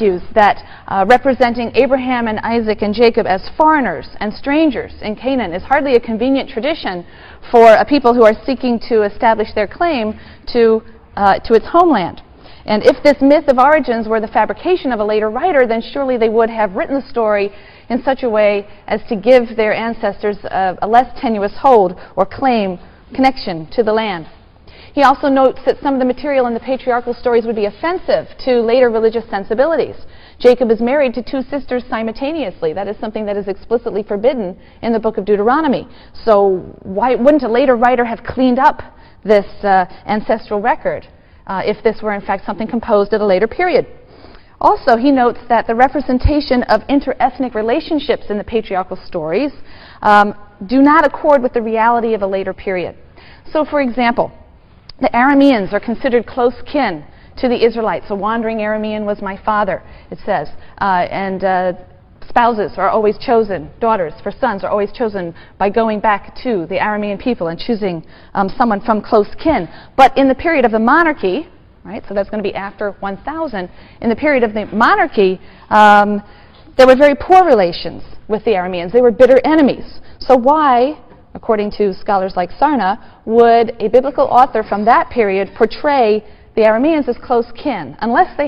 argues that representing Abraham and Isaac and Jacob as foreigners and strangers in Canaan is hardly a convenient tradition for a people who are seeking to establish their claim to its homeland. And if this myth of origins were the fabrication of a later writer, then surely they would have written the story in such a way as to give their ancestors a less tenuous hold or connection to the land. He also notes that some of the material in the patriarchal stories would be offensive to later religious sensibilities. Jacob is married to two sisters simultaneously. That is something that is explicitly forbidden in the book of Deuteronomy. So why wouldn't a later writer have cleaned up this ancestral record if this were in fact something composed at a later period? Also, he notes that the representation of inter-ethnic relationships in the patriarchal stories do not accord with the reality of a later period. So, for example, the Arameans are considered close kin to the Israelites. A wandering Aramean was my father, it says. Spouses are always chosen, daughters for sons are always chosen by going back to the Aramean people and choosing someone from close kin. But in the period of the monarchy, right, so that's going to be after 1000, in the period of the monarchy, there were very poor relations with the Arameans. They were bitter enemies. So why, according to scholars like Sarna, would a biblical author from that period portray the Arameans as close kin, unless they